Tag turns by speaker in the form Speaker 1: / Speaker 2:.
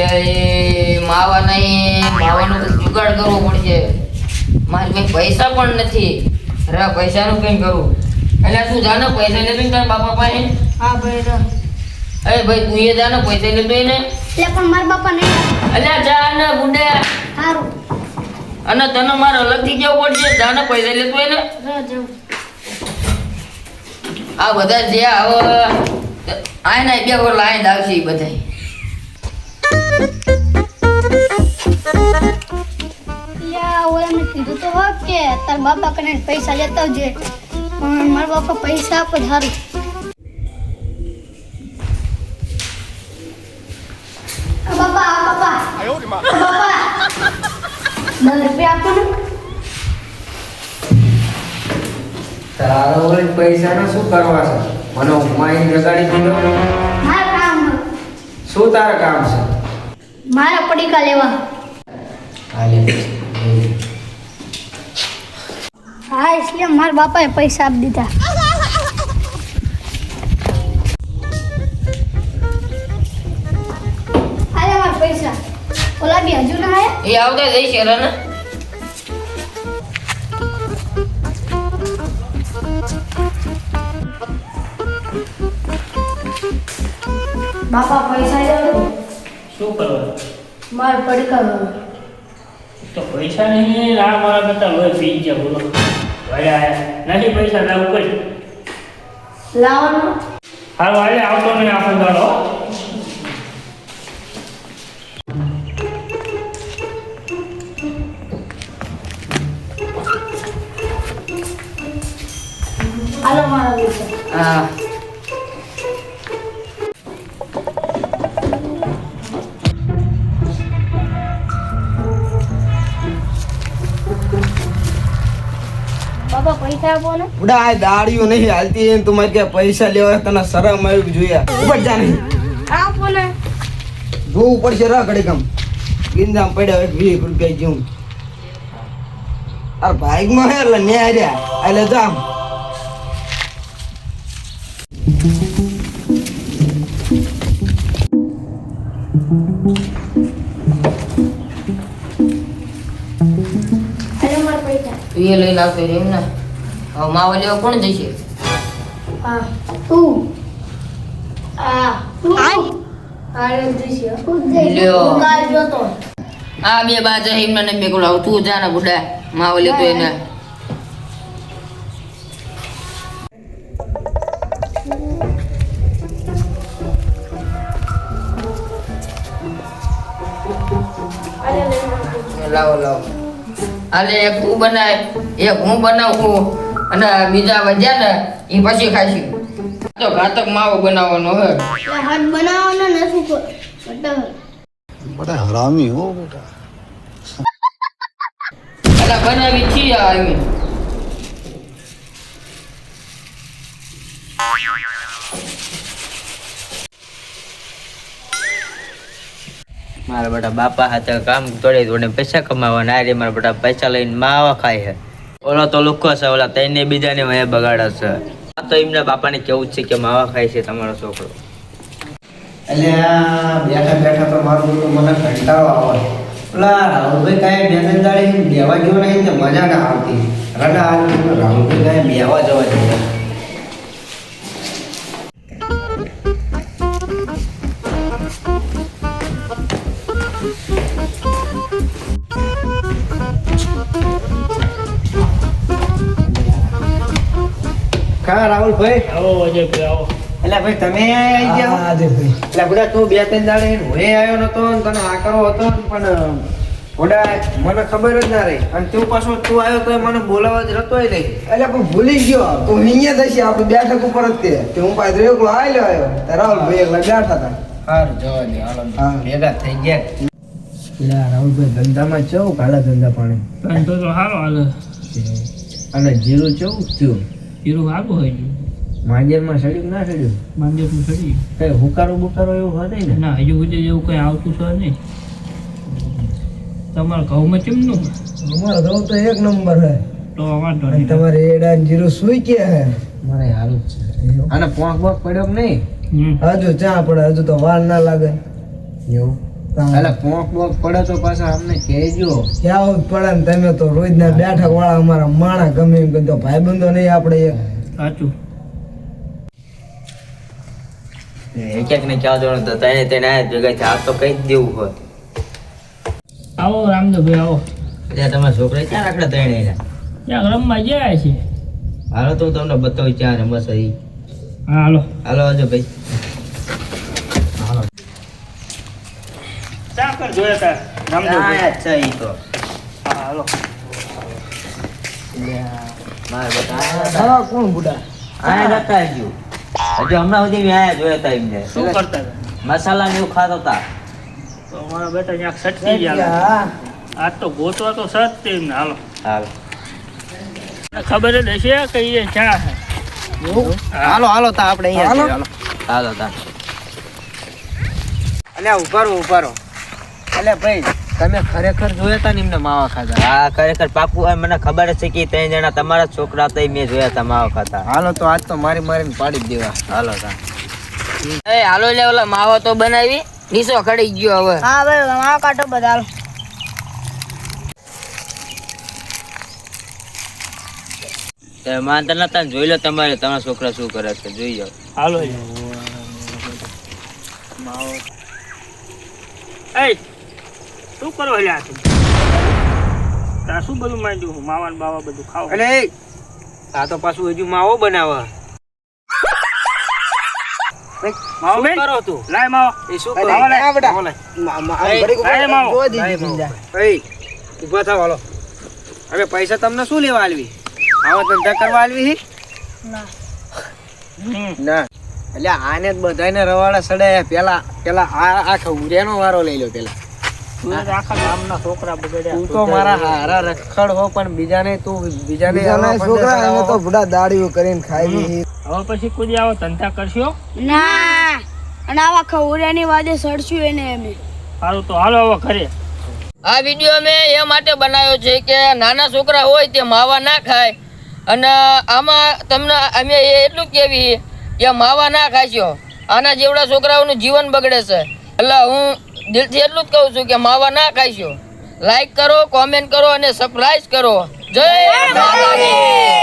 Speaker 1: એટલે માવા નહીં, માવાનો તો જુગાડ કરવો પડશે. મારી પાસે પૈસા પણ નથી. અરે પૈસાનું કંઈ કરું. એટલે તું જાને પૈસા લેતો ને તારા બાપા પાસે.
Speaker 2: હા ભાઈ રો.
Speaker 1: અરે ભાઈ તું એ જાને પૈસા લેતો ને.
Speaker 2: એટલે પણ મારા બાપા નહીં.
Speaker 1: અલ્યા જા ને બુડે.
Speaker 2: સારું.
Speaker 1: અને તને મારે અલગથી જવું પડશે. જાને પૈસા લેતો ને.
Speaker 2: રો જાઉં.
Speaker 1: આ બધા જે હવે આયના બે વાર લાઈન આવશે એ બધા.
Speaker 2: ઓલાને કીધું તો હોત કે તાર બાપા કને પૈસા લેતા આવજે, પણ મારા બાપા પૈસા આપે સારું. બાપા બાપા બાપા 10 રૂપિયા આપો ને.
Speaker 3: તારો ઓલી પૈસાના શું કરવા છે? મને ઉમાઈ જગાડી દીધો.
Speaker 2: મારા કામ
Speaker 3: શું તારા કામ છે?
Speaker 2: મારા પડીકા લેવા.
Speaker 3: હાલે
Speaker 2: હા એટલે મારા બાપાએ પૈસા આપી દીધા. હાલે મારા પૈસા. ઓલા બી હજુ ના આયા?
Speaker 1: એ આવતા જઈ છે ને.
Speaker 2: બાપા પૈસા લેવો.
Speaker 4: શું કરવા?
Speaker 2: મારા પડીકા લેવા.
Speaker 4: તો પૈસા નહીં. આ મારા કરતા લોહી પી ગયા બોલો. ભાઈ આયા નથી પૈસા લાવું કરી.
Speaker 2: લાવવાનો.
Speaker 4: હાલો હાલે આવતો નહીં આખો દાડો.
Speaker 2: હાલો મારા પૈસા.
Speaker 1: હા
Speaker 2: બાપા પૈસા આપો ને.
Speaker 3: ઉડા આ દાડીઓ નહીં હાલતી એમ તમારે કે પૈસા લેવા તને શરમ આવી જોઈએ. ઉપર જા નહીં
Speaker 2: આપો ને.
Speaker 3: જોવું પડશે રા ઘડી કામ ગિંજામ પડ્યા 20 રૂપિયા જેવું. આ બાઈકમાં હે એટલે ન્યા રહ્યા એટલે જામ.
Speaker 2: હાલો મારા પૈસા.
Speaker 1: એ લઈને આવતો રે એમ ને. હવે માવા લેવા કોણ જશે?
Speaker 2: હા તું. આ તું. હાલો જઈશ. તું જઈશ.
Speaker 1: લ્યો.
Speaker 2: હું કાલ જોતો.
Speaker 1: આ બે બાજુ એમને ને મેં કહું તું જા ને બુડા માવા લેતો એને.
Speaker 2: હાલો લઈને આવજો.
Speaker 1: લાવો લાવો. આલે એક તું બનાય, એક હું બનાવું અને બીજા વધ્યા ને એ પછી ખાશું. તો ઘાતક માવો બનાવવાનો હે.
Speaker 2: એટલે હાથ બનાવવાનો નથી બટા.
Speaker 5: बड़ा हरामी हो बेटा।
Speaker 1: અલા બનાવી છીએ આવી.
Speaker 6: મારા બેટા બાપા હાથે કામ તોડે પૈસા કમાવાના. આ રે મારા બેટા પૈસા લઈને માવા ખાય છે. ઓલો તો લુકો છે, ઓલા તઈને બીજાને વહે બગાડે છે. આ તો એમના બાપાને કેવું છે કે માવા ખાય છે તમારો છોકરો.
Speaker 3: એટલે બેઠા બેઠા તો મારું તો મને કંટાળો આવે. ઓલા રાહુલભાઈ કાંઈ બે ત્રણ દાડે બેવા જેવો નહીં ને મજા ના આવતી. રડા આવતી રાહુલભાઈ કાંઈ બેવા જવા જોઈએ. કા રાહુલભાઈ?
Speaker 4: આવો અજયભાઈ આવો.
Speaker 3: એટલે ભાઈ તમે આવી ગયા? એટલે બધા તું બે ત્રણ દાડે હું આવ્યો નતો ને તને આકરો હતો ને પણ ઓડા મને ખબર જ ના રહી. અને તું પાછો તું આવ્યો તો મને બોલાવા જ રતોય નહીં. એટલે પણ ભૂલી ગયો તું અહીંયા થશે આપણે બેઠક ઉપર જ તે હું પાસે એકલો આવ્યો રાહુલભાઈ એકલા બેઠા હતા. સારું જવા દે હાલો. હા ભેગા થઈ ગયા. એટલે રાહુલભાઈ ધંધામાં ચેવું કાળા ધંધા પાણી
Speaker 4: ધંધો તો સારો હાલે.
Speaker 3: અને જીરું ચેવું થયું?
Speaker 4: જીરું સારું હોય ગયું.
Speaker 3: માંજરમાં સડ્યું ના સડ્યું?
Speaker 4: માંડેપનું ચડી
Speaker 3: કઈ હુકારો બુકારો એવું હોય નહીં ને?
Speaker 4: ના હજુ સુધી એવું કંઈ આવતું છે નહીં. તમારા ઘઉંમાં ચીમનું
Speaker 3: અમારો ઘઉં તો એક નંબર હે.
Speaker 4: તો વાંધો
Speaker 3: અને
Speaker 4: નહીં.
Speaker 3: તમારે એડા જીરું સુઈ કે હે? મારે હારું જ છે. અને પોંખ બોંખ પડ્યો કે નહીં?
Speaker 4: હમ.
Speaker 3: હજુ ચા પડે હજુ તો વાર ના લાગે. એવું એટલે પોંક બોક પડે તો પાછા અમને કહેજો.
Speaker 7: ક્યાં પડે ને તમે તો રોજના બેઠક વાળા અમારા માણા ગમે એમ કીધો ભાઈબંધો નહીં આપણે એક
Speaker 4: સાચું.
Speaker 6: એક એક ને ક્યાં જવાનું તો તને તેને આ ભેગા છે આ તો કઈ જ દેવું હોય.
Speaker 4: આવો રામદેવભાઈ આવો.
Speaker 6: એટલે તમારા છોકરા ક્યાં રાખડા તણે એના?
Speaker 4: ક્યાંક રમવા ગયા છે.
Speaker 6: હાલો તો હું તમને બતાવું ક્યાં રમસ એ.
Speaker 4: હા હાલો.
Speaker 6: હાલો આવજો ભાઈ.
Speaker 4: ચા કર જોયા તા રામદેવભાઈ.
Speaker 6: આ છે ઈ તો.
Speaker 4: હા હાલો.
Speaker 6: મારે બતા
Speaker 7: હા કોણ બુડા
Speaker 6: આયા જતા હજુ હમણાં સુધી મેં આયા જોયા તા એમને.
Speaker 4: શું કરતા હતા?
Speaker 6: મસાલા ને એવું ખાતા હતા.
Speaker 4: તો મારા બેટા ક્યાંક સટકી ગયા. આજ તો ગોતવા તો સત તેમને. હાલો.
Speaker 6: હાલો
Speaker 4: ખબર જ હશે કે એ ચા છે.
Speaker 3: હાલો હાલો તા આપણે અહીંયા છીએ, હાલો.
Speaker 6: હાલો તા.
Speaker 3: અલ્યા ઉભા રહો. અલ્યા ભાઈ તમે ખરેખર જોયા તા ને એમને માવા ખાધા?
Speaker 6: હા ખરેખર પાકું મને ખબર જ છે કે 3 જણા તમારા જ છોકરા હતા ઈ મેં જોયા હતા માવા ખાતા.
Speaker 3: હાલો તો આજ તો મારીને પાડી જ દેવા.
Speaker 6: હાલો તા.
Speaker 1: એ હાલો લે ઓલા માવો તો બનાવી નીસો ખડી ગયો હવે.
Speaker 2: હા ભાઈ મારા કાઢો બધા હાલો.
Speaker 6: તે માનતા નતા ને જોઈ લો તમારા છોકરા શું કરે છે જોઈ જાઓ.
Speaker 4: હાલો માવો. એ શું કરો લ્યા તું? તાર શું બધું માંડ્યું? માવા ને બાવા બધું ખાવ.
Speaker 3: અલે આ તો પાછું હજુ માવો બનાવે.
Speaker 4: માવો બેન
Speaker 3: કરો તું?
Speaker 4: લાય માવો.
Speaker 3: એ શું
Speaker 4: અરે,
Speaker 3: કરો?
Speaker 4: આ બેટા.
Speaker 3: માવો લાય.
Speaker 4: લાય માવો.
Speaker 3: એય, ઊભા થાવ હાલો. હવે પૈસા તમને શું લેવા આલવી? આવા ધંધા કરવા આલવી હી? ના. એટલે આને જ બધાને રવાડા સડાયા. પેલા આ ખવડિયાનો વારો લઈ લો પેલા.
Speaker 4: તું તો આખા ગામના છોકરા બગડ્યા.
Speaker 3: તું તો મારા હારા રખડ હો પણ બીજાને
Speaker 7: બીજાના છોકરા એને તો બુડા દાડીઓ કરીને ખાઈ
Speaker 4: હવે પછી કોઈ આવો ધંધા કરશો?
Speaker 2: ના અને આવા ખવડિયાની વાદે સડશું એને અમે.
Speaker 4: સારું તો હાલો હવે ઘરે.
Speaker 1: આ વિડીયો મેં એ માટે બનાવ્યો છે કે નાના છોકરા હોય તે માવા ના ખાય અને આમાં તમને અમે એટલું કહેવી કે માવા ના ખાશો. આના જેવડા છોકરાઓનું જીવન બગડે છે. એટલે હું દિલથી એટલું જ કહું છું કે માવા ના ખાશો. લાઈક કરો, કોમેન્ટ કરો અને સબસ્ક્રાઇબ કરો. જય માતાજી.